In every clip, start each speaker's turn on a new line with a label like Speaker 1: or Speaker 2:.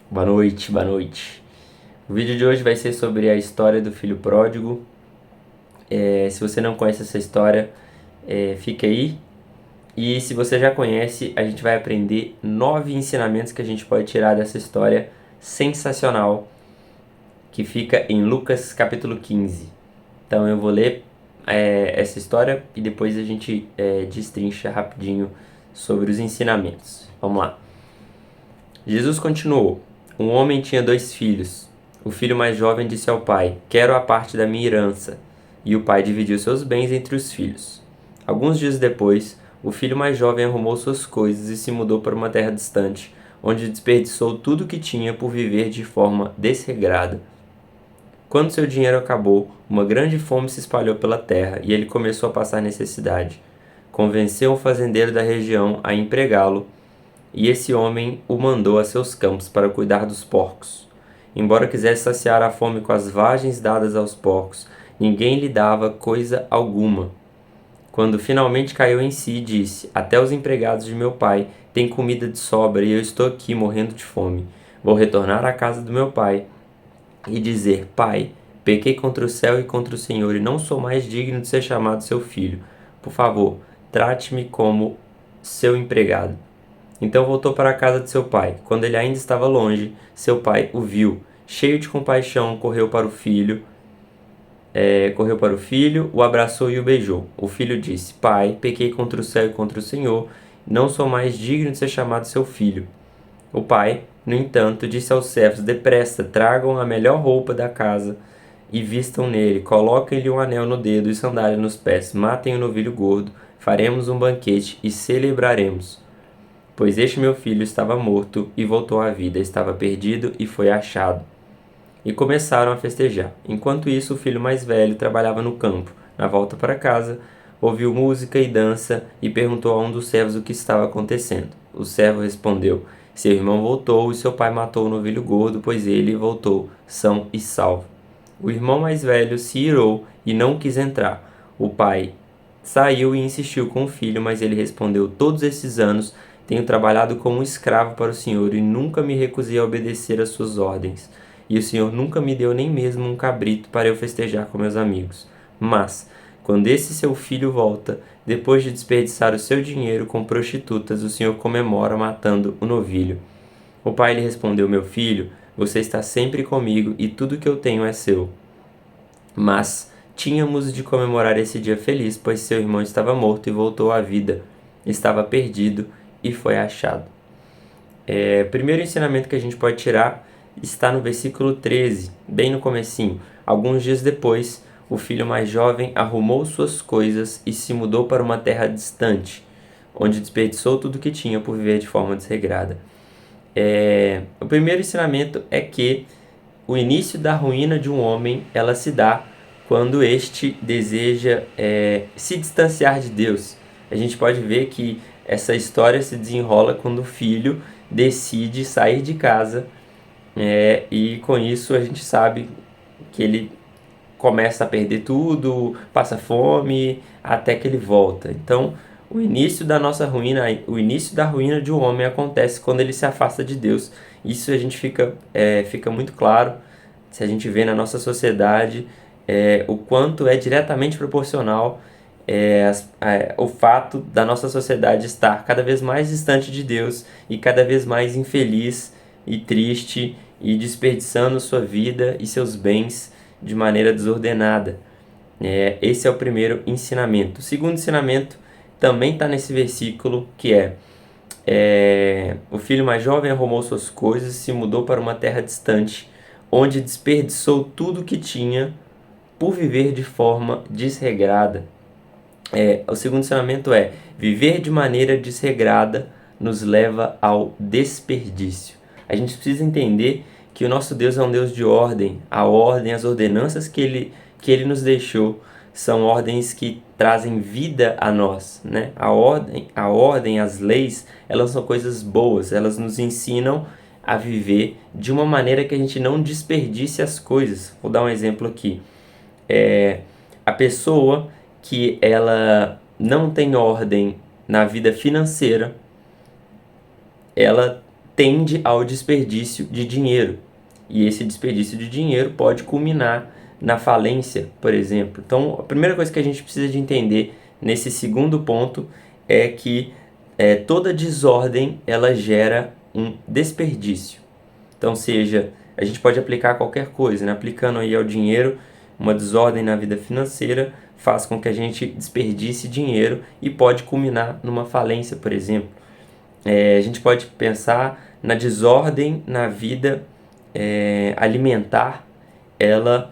Speaker 1: Boa noite, boa noite. O vídeo de hoje vai ser sobre a história do filho pródigo. Se você não conhece essa história, fica aí. E se você já conhece, a gente vai aprender 9 ensinamentos que a gente pode tirar dessa história sensacional que fica em Lucas capítulo 15. Então eu vou ler essa história e depois a gente destrincha rapidinho sobre os ensinamentos. Vamos lá. Jesus continuou: Um homem tinha 2 filhos. O filho mais jovem disse ao pai: Quero a parte da minha herança. E o pai dividiu seus bens entre os filhos. Alguns dias depois, o filho mais jovem arrumou suas coisas e se mudou para uma terra distante, onde desperdiçou tudo o que tinha por viver de forma desregrada. Quando seu dinheiro acabou, uma grande fome se espalhou pela terra e ele começou a passar necessidade. Convenceu um fazendeiro da região a empregá-lo, e esse homem o mandou a seus campos para cuidar dos porcos. Embora quisesse saciar a fome com as vagens dadas aos porcos, ninguém lhe dava coisa alguma. Quando finalmente caiu em si, disse: Até os empregados de meu pai têm comida de sobra e eu estou aqui morrendo de fome. Vou retornar à casa do meu pai e dizer: Pai, pequei contra o céu e contra o Senhor e não sou mais digno de ser chamado seu filho. Por favor, trate-me como seu empregado. Então voltou para a casa de seu pai. Quando ele ainda estava longe, seu pai o viu. Cheio de compaixão, correu para o filho, o abraçou e o beijou. O filho disse: Pai, pequei contra o céu e contra o Senhor, não sou mais digno de ser chamado seu filho. O pai, no entanto, disse aos servos: Depressa, tragam a melhor roupa da casa e vistam nele, coloquem-lhe um anel no dedo e sandália nos pés, matem o novilho gordo, faremos um banquete e celebraremos. Pois este meu filho estava morto e voltou à vida, estava perdido e foi achado. E começaram a festejar. Enquanto isso, o filho mais velho trabalhava no campo. Na volta para casa, ouviu música e dança e perguntou a um dos servos o que estava acontecendo. O servo respondeu: Seu irmão voltou e seu pai matou o novilho gordo, pois ele voltou são e salvo. O irmão mais velho se irou e não quis entrar. O pai saiu e insistiu com o filho, mas ele respondeu: Todos esses anos tenho trabalhado como escravo para o Senhor e nunca me recusei a obedecer às suas ordens. E o Senhor nunca me deu nem mesmo um cabrito para eu festejar com meus amigos. Mas, quando esse seu filho volta, depois de desperdiçar o seu dinheiro com prostitutas, o Senhor comemora matando o novilho. O pai lhe respondeu: Meu filho, você está sempre comigo e tudo que eu tenho é seu. Mas tínhamos de comemorar esse dia feliz, pois seu irmão estava morto e voltou à vida. Estava perdido e foi achado. O primeiro ensinamento que a gente pode tirar está no versículo 13, bem no comecinho. Alguns dias depois, o filho mais jovem arrumou suas coisas e se mudou para uma terra distante, onde desperdiçou tudo que tinha por viver de forma desregrada. O primeiro ensinamento é que o início da ruína de um homem, ela se dá quando este deseja se distanciar de Deus. A gente pode ver que essa história se desenrola quando o filho decide sair de casa, e com isso a gente sabe que ele começa a perder tudo, passa fome, até que ele volta. Então, o início da nossa ruína, o início da ruína de um homem acontece quando ele se afasta de Deus. Isso a gente fica muito claro se a gente vê na nossa sociedade o quanto é diretamente proporcional o fato da nossa sociedade estar cada vez mais distante de Deus e cada vez mais infeliz e triste e desperdiçando sua vida e seus bens de maneira desordenada. Esse é o primeiro ensinamento. O segundo ensinamento também está nesse versículo, que o filho mais jovem arrumou suas coisas e se mudou para uma terra distante, onde desperdiçou tudo o que tinha por viver de forma desregrada. O segundo ensinamento é: viver de maneira desregrada nos leva ao desperdício. A gente precisa entender que o nosso Deus é um Deus de ordem. A ordem, as ordenanças que ele nos deixou são ordens que trazem vida a nós, né? A ordem, as leis, elas são coisas boas, elas nos ensinam a viver de uma maneira que a gente não desperdice as coisas. Vou dar um exemplo aqui. A pessoa que ela não tem ordem na vida financeira, ela tende ao desperdício de dinheiro. E esse desperdício de dinheiro pode culminar na falência, por exemplo. Então, a primeira coisa que a gente precisa de entender nesse segundo ponto é que toda desordem ela gera um desperdício. Então, seja, a gente pode aplicar a qualquer coisa, né? Aplicando aí ao dinheiro, uma desordem na vida financeira faz com que a gente desperdice dinheiro e pode culminar numa falência, por exemplo. A gente pode pensar na desordem na vida alimentar, ela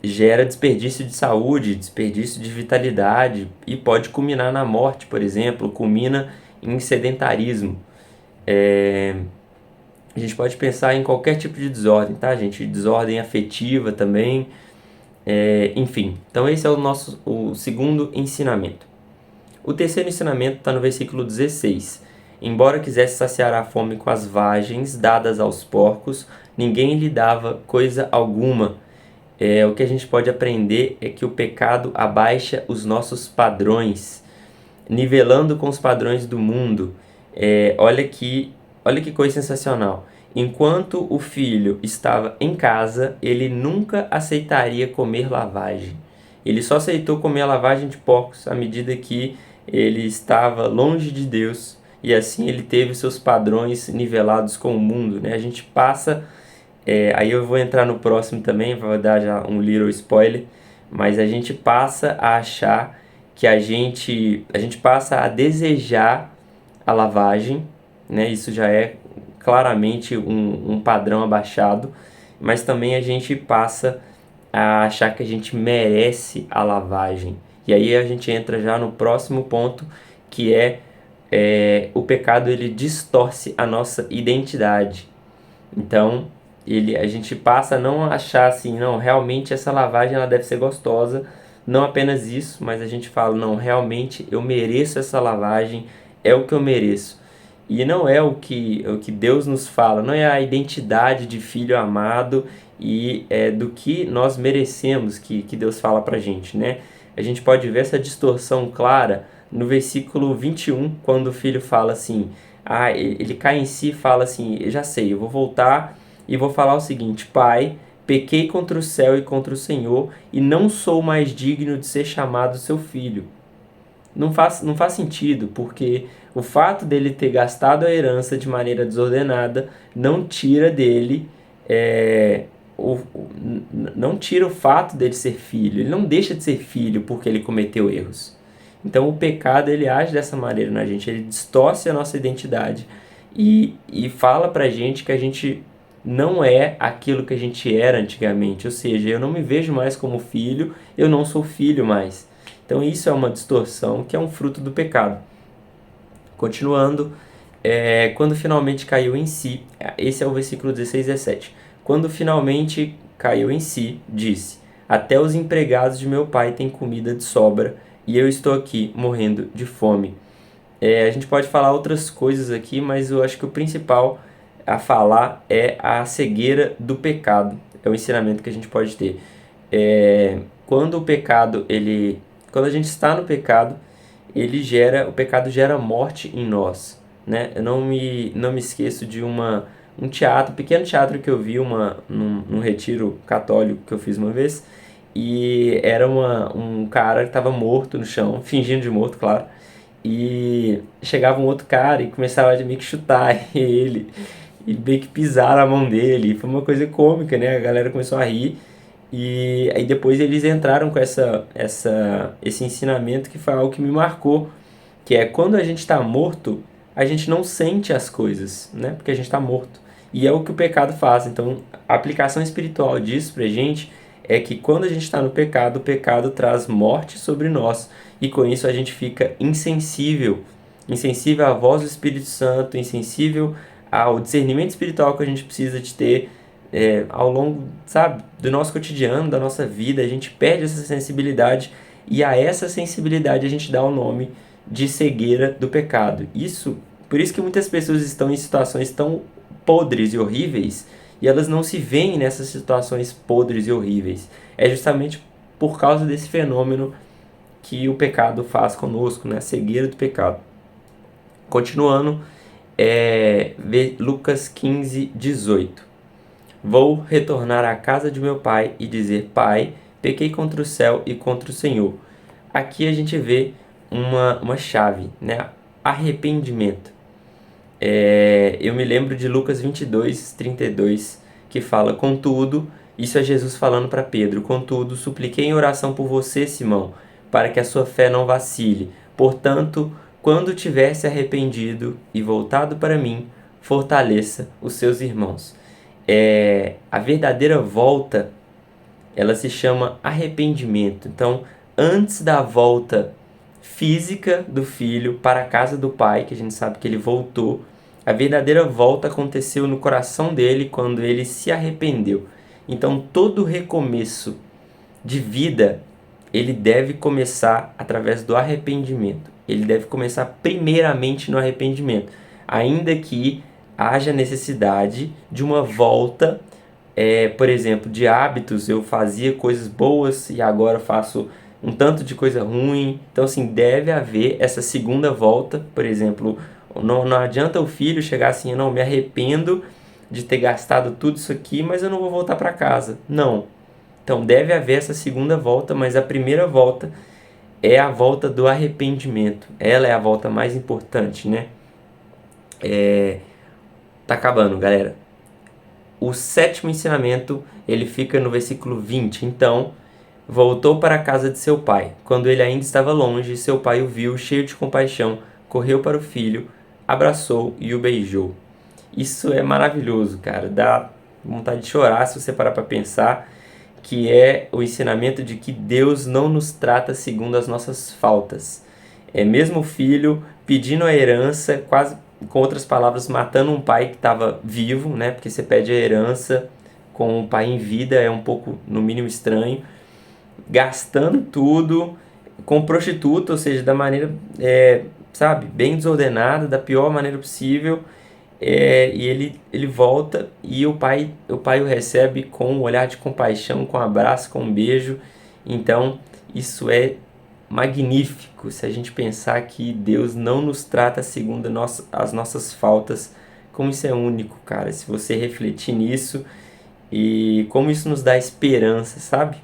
Speaker 1: gera desperdício de saúde, desperdício de vitalidade e pode culminar na morte, por exemplo, culmina em sedentarismo. A gente pode pensar em qualquer tipo de desordem, tá, gente? Desordem afetiva também, enfim. Então esse é o segundo ensinamento. O terceiro ensinamento está no versículo 16. Embora quisesse saciar a fome com as vagens dadas aos porcos, ninguém lhe dava coisa alguma. O que a gente pode aprender é que o pecado abaixa os nossos padrões, nivelando com os padrões do mundo. Olha que coisa sensacional. Enquanto o filho estava em casa, ele nunca aceitaria comer lavagem. Ele só aceitou comer a lavagem de porcos à medida que ele estava longe de Deus, e assim ele teve seus padrões nivelados com o mundo, né? A gente passa, aí eu vou entrar no próximo também, vou dar já um little spoiler, mas a gente passa a achar que a gente passa a desejar a lavagem, né? Isso já é claramente um padrão abaixado, mas também a gente passa a achar que a gente merece a lavagem. E aí a gente entra já no próximo ponto, que o pecado ele distorce a nossa identidade. Então, a gente passa a não achar assim, não, realmente essa lavagem ela deve ser gostosa, não apenas isso, mas a gente fala, não, realmente eu mereço essa lavagem, é o que eu mereço. E não é o que Deus nos fala, não é a identidade de filho amado e do que nós merecemos que Deus fala pra gente, né? A gente pode ver essa distorção clara no versículo 21, quando o filho fala assim, ele cai em si e fala assim, eu já sei, eu vou voltar e vou falar o seguinte, pai, pequei contra o céu e contra o Senhor e não sou mais digno de ser chamado seu filho. Não faz sentido, porque o fato dele ter gastado a herança de maneira desordenada não tira dele, não tira o fato dele ser filho. Ele não deixa de ser filho porque ele cometeu erros. Então o pecado ele age dessa maneira na gente, ele distorce a nossa identidade e fala pra gente que a gente não é aquilo que a gente era antigamente, ou seja, eu não me vejo mais como filho, eu não sou filho mais. Então isso é uma distorção que é um fruto do pecado. Continuando, quando finalmente caiu em si, esse é o versículo 16 e 17. Quando finalmente caiu em si, disse, até os empregados de meu pai têm comida de sobra e eu estou aqui morrendo de fome. A gente pode falar outras coisas aqui, mas eu acho que o principal a falar é a cegueira do pecado. É o ensinamento que a gente pode ter. Quando a gente está no pecado, o pecado gera morte em nós, né? Eu não me esqueço de um pequeno teatro que eu vi num retiro católico que eu fiz uma vez, e era um cara que estava morto no chão, fingindo de morto, claro, e chegava um outro cara e começava a meio que chutar ele, e meio que pisar na mão dele, foi uma coisa cômica, né? A galera começou a rir, e aí depois eles entraram com esse ensinamento que foi algo que me marcou, que é quando a gente está morto, a gente não sente as coisas, né? Porque a gente está morto. E é o que o pecado faz. Então, a aplicação espiritual disso pra gente é que quando a gente está no pecado, o pecado traz morte sobre nós. E com isso a gente fica insensível à voz do Espírito Santo, insensível ao discernimento espiritual que a gente precisa de ter ao longo, sabe, do nosso cotidiano, da nossa vida. A gente perde essa sensibilidade e a essa sensibilidade a gente dá o nome de cegueira do pecado. Por isso que muitas pessoas estão em situações tão podres e horríveis e elas não se veem nessas situações podres e horríveis. É justamente por causa desse fenômeno que o pecado faz conosco, né? A cegueira do pecado. Continuando, Lucas 15, 18. Vou retornar à casa de meu pai e dizer: Pai, pequei contra o céu e contra o Senhor. Aqui a gente vê uma chave, né? Arrependimento. Eu me lembro de Lucas 22, 32, que fala: Contudo, isso é Jesus falando para Pedro: Contudo, supliquei em oração por você, Simão, para que a sua fé não vacile. Portanto, quando tiver se arrependido e voltado para mim, fortaleça os seus irmãos. A verdadeira volta, ela se chama arrependimento. Então, antes da volta física do filho para a casa do pai, que a gente sabe que ele voltou, a verdadeira volta aconteceu no coração dele quando ele se arrependeu. Então, todo recomeço de vida, ele deve começar através do arrependimento. Ele deve começar primeiramente no arrependimento, ainda que haja necessidade de uma volta, por exemplo, de hábitos. Eu fazia coisas boas e agora faço um tanto de coisa ruim. Então, assim, deve haver essa segunda volta. Por exemplo, não adianta o filho chegar assim: não, me arrependo de ter gastado tudo isso aqui, mas eu não vou voltar para casa. Não. Então deve haver essa segunda volta, mas a primeira volta é a volta do arrependimento. Ela é a volta mais importante, né? Tá acabando, galera. O sétimo ensinamento, ele fica no versículo 20. Então, voltou para a casa de seu pai. Quando ele ainda estava longe, seu pai o viu, cheio de compaixão, correu para o filho, abraçou e o beijou. Isso é maravilhoso, cara. Dá vontade de chorar se você parar para pensar, que é o ensinamento de que Deus não nos trata segundo as nossas faltas. Mesmo o filho pedindo a herança, quase, com outras palavras, matando um pai que estava vivo, né? Porque você pede a herança com um pai em vida, é um pouco, no mínimo, estranho. Gastando tudo com prostituta, ou seja, da maneira, sabe, bem desordenada, da pior maneira possível. E ele volta e o pai o recebe com um olhar de compaixão, com um abraço, com um beijo. Então, isso é magnífico se a gente pensar que Deus não nos trata segundo as nossas faltas. Como isso é único, cara, se você refletir nisso, e como isso nos dá esperança, sabe?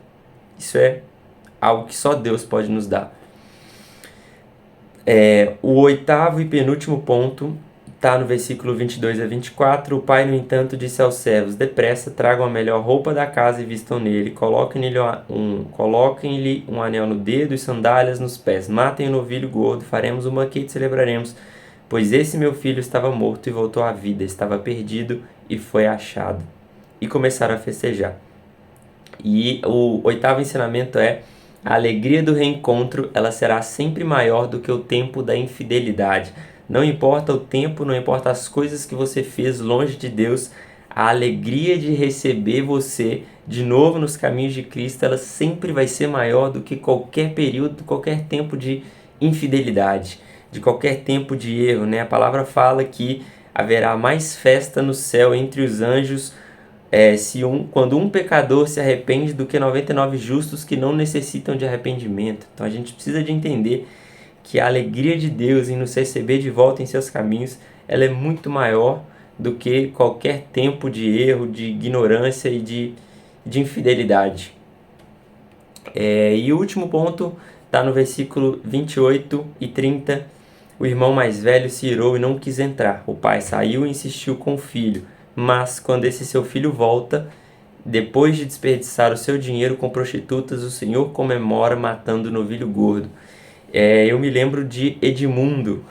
Speaker 1: Isso é algo que só Deus pode nos dar. O oitavo e penúltimo ponto está no versículo 22 a 24. O pai, no entanto, disse aos servos: Depressa, tragam a melhor roupa da casa e vistam nele. Coloquem-lhe um anel no dedo e sandálias nos pés. Matem o novilho gordo, faremos um banquete e celebraremos. Pois esse meu filho estava morto e voltou à vida, estava perdido e foi achado. E começaram a festejar. E o oitavo ensinamento é: a alegria do reencontro, ela será sempre maior do que o tempo da infidelidade. Não importa o tempo, não importa as coisas que você fez longe de Deus, a alegria de receber você de novo nos caminhos de Cristo, ela sempre vai ser maior do que qualquer período, qualquer tempo de infidelidade, de qualquer tempo de erro, né? A palavra fala que haverá mais festa no céu entre os anjos quando um pecador se arrepende do que 99 justos que não necessitam de arrependimento. Então a gente precisa de entender que a alegria de Deus em nos receber de volta em seus caminhos, ela é muito maior do que qualquer tempo de erro, de ignorância e de infidelidade. E o último ponto está no versículo 28 e 30. O irmão mais velho se irou e não quis entrar. O pai saiu e insistiu com o filho. Mas quando esse seu filho volta, depois de desperdiçar o seu dinheiro com prostitutas, o Senhor comemora matando o novilho gordo. Eu me lembro de Edmundo,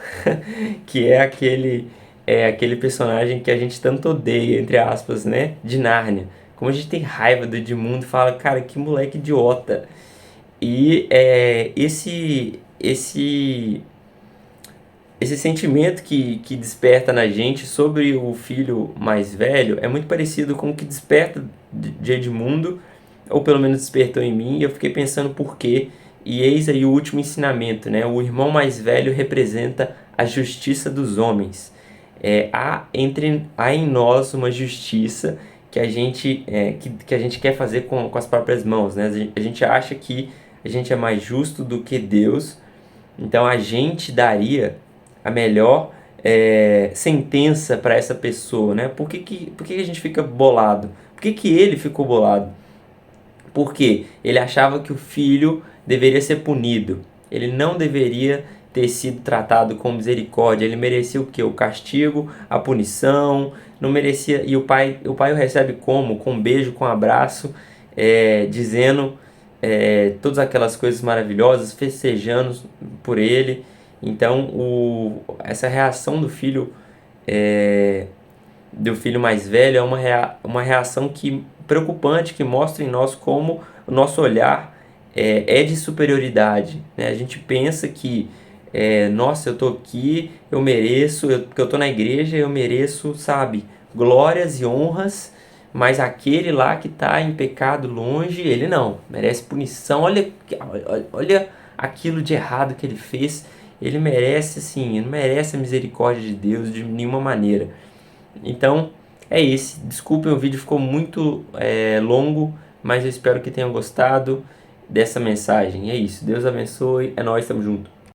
Speaker 1: que é aquele personagem que a gente tanto odeia, entre aspas, né? De Nárnia. Como a gente tem raiva do Edmundo, fala: cara, que moleque idiota. E esse sentimento que desperta na gente sobre o filho mais velho é muito parecido com o que desperta de Edmundo, ou pelo menos despertou em mim, e eu fiquei pensando por quê. E eis aí o último ensinamento, né? O irmão mais velho representa a justiça dos homens. Há em nós uma justiça que a gente quer fazer com as próprias mãos, né? A gente acha que a gente é mais justo do que Deus, então a gente daria a melhor sentença para essa pessoa, né? Por que a gente fica bolado? Por que ele ficou bolado? Porque ele achava que o filho deveria ser punido. Ele não deveria ter sido tratado com misericórdia. Ele merecia o quê? O castigo, a punição. Não merecia. E o pai o recebe como? Com um beijo, com um abraço, dizendo todas aquelas coisas maravilhosas, festejando por ele. Então, essa reação do filho mais velho é uma reação preocupante, que mostra em nós como o nosso olhar é de superioridade, né? A gente pensa que, nossa, eu tô aqui, eu mereço, porque eu tô na igreja, eu mereço, sabe, glórias e honras, mas aquele lá que está em pecado longe, ele não, merece punição. Olha aquilo de errado que ele fez. Ele merece, assim, não merece a misericórdia de Deus de nenhuma maneira. Então, é isso. Desculpem, o vídeo ficou muito longo, mas eu espero que tenham gostado dessa mensagem. É isso. Deus abençoe. É nóis, tamo junto.